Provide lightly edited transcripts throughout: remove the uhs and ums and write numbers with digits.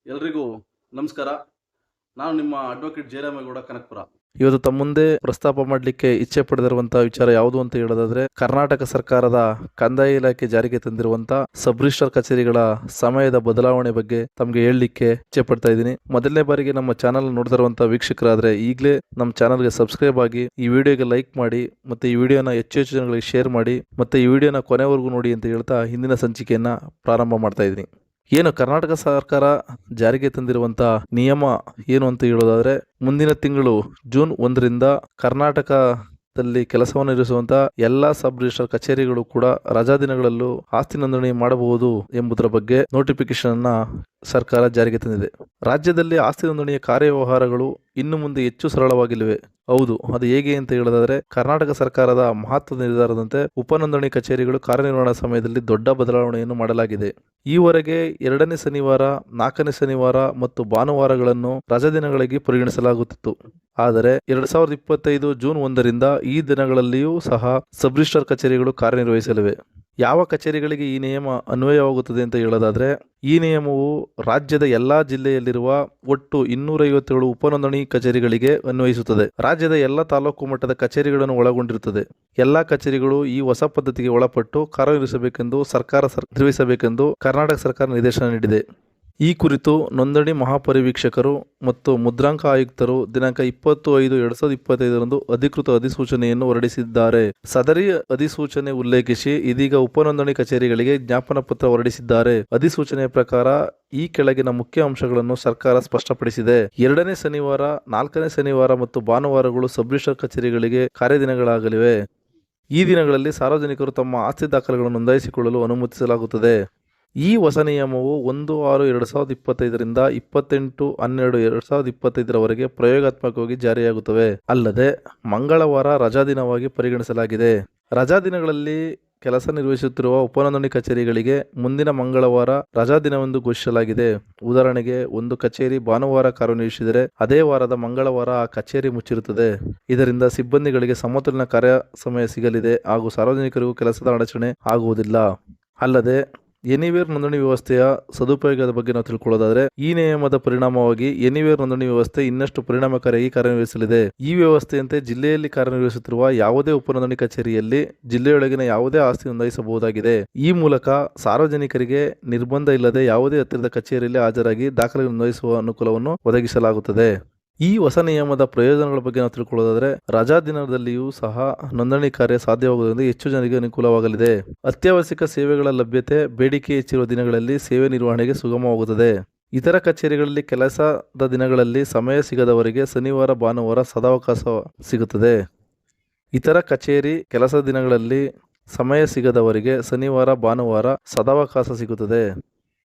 ಎಲ್ರಿಗೂ ನಮಸ್ಕಾರ. ನಾನು ನಿಮ್ಮ ಅಡ್ವೊಕೇಟ್ ಜಯರಾಮೇಗೌಡ ಕನಕಪುರ. ಇವತ್ತು ತಮ್ಮ ಮುಂದೆ ಪ್ರಸ್ತಾಪ ಮಾಡಲಿಕ್ಕೆ ಇಚ್ಛೆ ಪಡೆದಿರುವಂತಹ ವಿಚಾರ ಯಾವುದು ಅಂತ ಹೇಳೋದಾದ್ರೆ, ಕರ್ನಾಟಕ ಸರ್ಕಾರದ ಕಂದಾಯ ಇಲಾಖೆ ಜಾರಿಗೆ ತಂದಿರುವಂತಹ ಸಬ್ ರಿಜಿಸ್ಟ್ರಾರ್ ಕಚೇರಿಗಳ ಸಮಯದ ಬದಲಾವಣೆ ಬಗ್ಗೆ ತಮಗೆ ಹೇಳಲಿಕ್ಕೆ ಇಚ್ಛೆ ಪಡ್ತಾ ಇದ್ದೀನಿ. ಮೊದಲನೇ ಬಾರಿಗೆ ನಮ್ಮ ಚಾನಲ್ ನೋಡ್ತಾ ಇರುವಂತಹ ವೀಕ್ಷಕರಾದ್ರೆ ಈಗಲೇ ನಮ್ಮ ಚಾನಲ್ಗೆ ಸಬ್ಸ್ಕ್ರೈಬ್ ಆಗಿ, ಈ ವಿಡಿಯೋಗೆ ಲೈಕ್ ಮಾಡಿ, ಮತ್ತೆ ಈ ವಿಡಿಯೋನ ಹೆಚ್ಚು ಹೆಚ್ಚು ಜನಗಳಿಗೆ ಶೇರ್ ಮಾಡಿ, ಮತ್ತೆ ಈ ವಿಡಿಯೋನ ಕೊನೆವರೆಗೂ ನೋಡಿ ಅಂತ ಹೇಳ್ತಾ ಹಿಂದಿನ ಸಂಚಿಕೆಯನ್ನ ಪ್ರಾರಂಭ ಮಾಡ್ತಾ ಇದ್ದೀನಿ. ಏನು ಕರ್ನಾಟಕ ಸರ್ಕಾರ ಜಾರಿಗೆ ತಂದಿರುವಂತ ನಿಯಮ ಏನು ಅಂತ ಹೇಳೋದಾದ್ರೆ, ಮುಂದಿನ ತಿಂಗಳು ಜೂನ್ 1ರಿಂದ ಕರ್ನಾಟಕದಲ್ಲಿ ಕೆಲಸವನ್ನು ನಿರ್ವಹಿಸುವಂತಹ ಎಲ್ಲಾ ಸಬ್ ರಿಜಿಸ್ಟ್ರಾರ್ ಕಚೇರಿಗಳು ಕೂಡ ರಜಾ ದಿನಗಳಲ್ಲೂ ಆಸ್ತಿ ನೋಂದಣಿ ಮಾಡಬಹುದು ಎಂಬುದರ ಬಗ್ಗೆ ನೋಟಿಫಿಕೇಶನ್ ಅನ್ನ ಸರ್ಕಾರ ಜಾರಿಗೆ ತಂದಿದೆ. ರಾಜ್ಯದಲ್ಲಿ ಆಸ್ತಿ ನೋಂದಣಿಯ ಕಾರ್ಯವ್ಯವಹಾರಗಳು ಇನ್ನು ಮುಂದೆ ಹೆಚ್ಚು ಸರಳವಾಗಿಲಿವೆ. ಹೌದು, ಅದು ಹೇಗೆ ಅಂತ ಹೇಳೋದಾದ್ರೆ, ಕರ್ನಾಟಕ ಸರ್ಕಾರದ ಮಹತ್ವದ ನಿರ್ಧಾರದಂತೆ ಉಪನೋಂದಣಿ ಕಚೇರಿಗಳು ಕಾರ್ಯನಿರ್ವಹಣಾ ಸಮಯದಲ್ಲಿ ದೊಡ್ಡ ಬದಲಾವಣೆಯನ್ನು ಮಾಡಲಾಗಿದೆ. ಈವರೆಗೆ 2ನೇ ಶನಿವಾರ, 4ನೇ ಶನಿವಾರ ಮತ್ತು ಭಾನುವಾರಗಳನ್ನು ರಜಾ ದಿನಗಳಿಗೆ ಪರಿಗಣಿಸಲಾಗುತ್ತಿತ್ತು. ಆದರೆ 2025 ಜೂನ್ 1ರಿಂದ ಈ ದಿನಗಳಲ್ಲಿಯೂ ಸಹ ಸಬ್ ರಿಜಿಸ್ಟ್ರಾರ್ ಕಚೇರಿಗಳು ಕಾರ್ಯನಿರ್ವಹಿಸಲಿವೆ. ಯಾವ ಕಚೇರಿಗಳಿಗೆ ಈ ನಿಯಮ ಅನ್ವಯವಾಗುತ್ತದೆ ಅಂತ ಹೇಳೋದಾದ್ರೆ, ಈ ನಿಯಮವು ರಾಜ್ಯದ ಎಲ್ಲಾ ಜಿಲ್ಲೆಯಲ್ಲಿರುವ ಒಟ್ಟು 257 ಉಪನೋಂದಣಿ ಕಚೇರಿಗಳಿಗೆ ಅನ್ವಯಿಸುತ್ತದೆ. ರಾಜ್ಯದ ಎಲ್ಲ ತಾಲೂಕು ಮಟ್ಟದ ಕಚೇರಿಗಳನ್ನು ಒಳಗೊಂಡಿರುತ್ತದೆ. ಎಲ್ಲಾ ಕಚೇರಿಗಳು ಈ ಹೊಸ ಪದ್ಧತಿಗೆ ಒಳಪಟ್ಟು ಕಾರ್ಯನಿರ್ವಹಿಸಬೇಕೆಂದು ನಿರ್ವಹಿಸಬೇಕೆಂದು ಕರ್ನಾಟಕ ಸರ್ಕಾರ ನಿರ್ದೇಶನ ನೀಡಿದೆ. ಈ ಕುರಿತು ನೋಂದಣಿ ಮಹಾಪರಿವೀಕ್ಷಕರು ಮತ್ತು ಮುದ್ರಾಂಕ ಆಯುಕ್ತರು ದಿನಾಂಕ 20/5/2025 ಅಧಿಕೃತ ಅಧಿಸೂಚನೆಯನ್ನು ಹೊರಡಿಸಿದ್ದಾರೆ. ಸದರಿ ಅಧಿಸೂಚನೆ ಉಲ್ಲೇಖಿಸಿ ಇದೀಗ ಉಪನೋಂದಣಿ ಕಚೇರಿಗಳಿಗೆ ಜ್ಞಾಪನ ಪತ್ರ ಹೊರಡಿಸಿದ್ದಾರೆ. ಅಧಿಸೂಚನೆಯ ಪ್ರಕಾರ ಈ ಕೆಳಗಿನ ಮುಖ್ಯ ಅಂಶಗಳನ್ನು ಸರ್ಕಾರ ಸ್ಪಷ್ಟಪಡಿಸಿದೆ. 2ನೇ ಶನಿವಾರ, 4ನೇ ಶನಿವಾರ ಮತ್ತು ಭಾನುವಾರಗಳು ಸಬ್ ರಿಜಿಸ್ಟ್ರಾರ್ ಕಚೇರಿಗಳಿಗೆ ಕಾರ್ಯದಿನಗಳಾಗಲಿವೆ. ಈ ದಿನಗಳಲ್ಲಿ ಸಾರ್ವಜನಿಕರು ತಮ್ಮ ಆಸ್ತಿ ದಾಖಲೆಗಳನ್ನು ನೋಂದಾಯಿಸಿಕೊಳ್ಳಲು ಅನುಮತಿಸಲಾಗುತ್ತದೆ. ಈ ಹೊಸ ನಿಯಮವು 1/6/2025ರಿಂದ 28/12/2025 ಪ್ರಯೋಗಾತ್ಮಕವಾಗಿ ಜಾರಿಯಾಗುತ್ತವೆ. ಅಲ್ಲದೆ ಮಂಗಳವಾರ ರಜಾ ದಿನವಾಗಿ ಪರಿಗಣಿಸಲಾಗಿದೆ. ರಜಾ ದಿನಗಳಲ್ಲಿ ಕೆಲಸ ನಿರ್ವಹಿಸುತ್ತಿರುವ ಉಪನೋಂದಣಿ ಕಚೇರಿಗಳಿಗೆ ಮುಂದಿನ ಮಂಗಳವಾರ ರಜಾ ದಿನವೆಂದು ಘೋಷಿಸಲಾಗಿದೆ. ಉದಾಹರಣೆಗೆ, ಒಂದು ಕಚೇರಿ ಭಾನುವಾರ ಕಾರ್ಯನಿರ್ವಹಿಸಿದರೆ ಅದೇ ವಾರದ ಮಂಗಳವಾರ ಆ ಕಚೇರಿ ಮುಚ್ಚಿರುತ್ತದೆ. ಇದರಿಂದ ಸಿಬ್ಬಂದಿಗಳಿಗೆ ಸಮತೋಲನ ಕಾರ್ಯ ಸಮಯ ಸಿಗಲಿದೆ ಹಾಗೂ ಸಾರ್ವಜನಿಕರಿಗೂ ಕೆಲಸದ ಅಡಚಣೆ ಆಗುವುದಿಲ್ಲ. ಅಲ್ಲದೆ ಎನಿವೇರ್ ನೋಂದಣಿ ವ್ಯವಸ್ಥೆಯ ಸದುಪಯೋಗದ ಬಗ್ಗೆ ನಾವು ತಿಳ್ಕೊಳ್ಳೋದಾದ್ರೆ, ಈ ನಿಯಮದ ಪರಿಣಾಮವಾಗಿ ಎನಿವೇರ್ ನೋಂದಣಿ ವ್ಯವಸ್ಥೆ ಇನ್ನಷ್ಟು ಪರಿಣಾಮಕಾರಿಯಾಗಿ ಕಾರ್ಯನಿರ್ವಹಿಸಲಿದೆ. ಈ ವ್ಯವಸ್ಥೆಯಂತೆ ಜಿಲ್ಲೆಯಲ್ಲಿ ಕಾರ್ಯನಿರ್ವಹಿಸುತ್ತಿರುವ ಯಾವುದೇ ಉಪನೋಂದಣಿ ಕಚೇರಿಯಲ್ಲಿ ಜಿಲ್ಲೆಯೊಳಗಿನ ಯಾವುದೇ ಆಸ್ತಿ ನೋಂದಾಯಿಸಬಹುದಾಗಿದೆ. ಈ ಮೂಲಕ ಸಾರ್ವಜನಿಕರಿಗೆ ನಿರ್ಬಂಧ ಇಲ್ಲದೆ ಯಾವುದೇ ಹತ್ತಿರದ ಕಚೇರಿಯಲ್ಲಿ ಹಾಜರಾಗಿ ದಾಖಲೆ ನೋಂದಾಯಿಸುವ ಅನುಕೂಲವನ್ನು ಒದಗಿಸಲಾಗುತ್ತದೆ. ಈ ಹೊಸ ನಿಯಮದ ಪ್ರಯೋಜನಗಳ ಬಗ್ಗೆ ನಾವು ತಿಳ್ಕೊಳ್ಳೋದಾದ್ರೆ, ರಜಾ ದಿನದಲ್ಲಿಯೂ ಸಹ ನೋಂದಣಿ ಕಾರ್ಯ ಸಾಧ್ಯವಾಗುವುದರಿಂದ ಹೆಚ್ಚು ಜನರಿಗೆ ಅನುಕೂಲವಾಗಲಿದೆ. ಅತ್ಯವಶ್ಯಕ ಸೇವೆಗಳ ಲಭ್ಯತೆ, ಬೇಡಿಕೆ ಹೆಚ್ಚಿರುವ ದಿನಗಳಲ್ಲಿ ಸೇವೆ ನಿರ್ವಹಣೆಗೆ ಸುಗಮವಾಗುತ್ತದೆ. ಇತರ ಕಚೇರಿಗಳಲ್ಲಿ ಕೆಲಸದ ದಿನಗಳಲ್ಲಿ ಸಮಯ ಸಿಗದವರಿಗೆ ಶನಿವಾರ, ಭಾನುವಾರ ಸದಾವಕಾಶ ಸಿಗುತ್ತದೆ. ಇತರ ಕಚೇರಿ ಕೆಲಸದ ದಿನಗಳಲ್ಲಿ ಸಮಯ ಸಿಗದವರಿಗೆ ಶನಿವಾರ, ಭಾನುವಾರ ಸದಾವಕಾಶ ಸಿಗುತ್ತದೆ.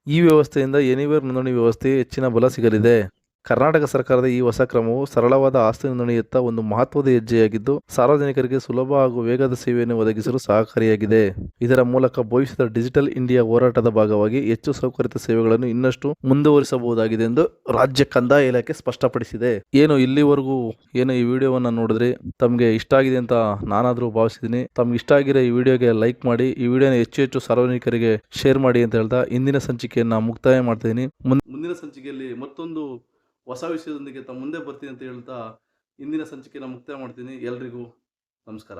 ಈ ವ್ಯವಸ್ಥೆಯಿಂದ ಎನಿವೇರ್ ನೋಂದಣಿ ವ್ಯವಸ್ಥೆಗೆ ಹೆಚ್ಚಿನ ಬಲ ಸಿಗಲಿದೆ. ಕರ್ನಾಟಕ ಸರ್ಕಾರದ ಈ ಹೊಸ ಕ್ರಮವು ಸರಳವಾದ ಆಸ್ತಿ ನೋಂದಣಿಯತ್ತ ಒಂದು ಮಹತ್ವದ ಹೆಜ್ಜೆಯಾಗಿದ್ದು, ಸಾರ್ವಜನಿಕರಿಗೆ ಸುಲಭ ಹಾಗೂ ವೇಗದ ಸೇವೆಯನ್ನು ಒದಗಿಸಲು ಸಹಕಾರಿಯಾಗಿದೆ. ಇದರ ಮೂಲಕ ಭವಿಷ್ಯದ ಡಿಜಿಟಲ್ ಇಂಡಿಯಾ ಹೋರಾಟದ ಭಾಗವಾಗಿ ಹೆಚ್ಚು ಸೌಕರ್ಯಯುತ ಸೇವೆಗಳನ್ನು ಇನ್ನಷ್ಟು ಮುಂದುವರಿಸಬಹುದಾಗಿದೆ ಎಂದು ರಾಜ್ಯ ಕಂದಾಯ ಇಲಾಖೆ ಸ್ಪಷ್ಟಪಡಿಸಿದೆ. ಇಲ್ಲಿವರೆಗೂ ಈ ವಿಡಿಯೋವನ್ನು ನೋಡಿದ್ರೆ ತಮಗೆ ಇಷ್ಟ ಆಗಿದೆ ಅಂತ ನಾನಾದರೂ ಭಾವಿಸಿದ್ದೀನಿ. ತಮ್ಗೆ ಇಷ್ಟ ಆಗಿರೋ ಈ ವಿಡಿಯೋಗೆ ಲೈಕ್ ಮಾಡಿ, ಈ ವಿಡಿಯೋನ ಹೆಚ್ಚು ಹೆಚ್ಚು ಸಾರ್ವಜನಿಕರಿಗೆ ಶೇರ್ ಮಾಡಿ ಅಂತ ಹೇಳ್ತಾ ಇಂದಿನ ಸಂಚಿಕೆಯನ್ನು ಮುಕ್ತಾಯ ಮಾಡ್ತೀನಿ. ಮುಂದಿನ ಸಂಚಿಕೆಯಲ್ಲಿ ಮತ್ತೊಂದು ಹೊಸ ವಿಷಯದೊಂದಿಗೆ ತಮ್ಮ ಮುಂದೆ ಬರ್ತೀನಿ ಅಂತ ಹೇಳ್ತಾ ಇಂದಿನ ಸಂಚಿಕೆಯನ್ನು ಮುಕ್ತಾಯ ಮಾಡ್ತೀನಿ. ಎಲ್ರಿಗೂ ನಮಸ್ಕಾರ.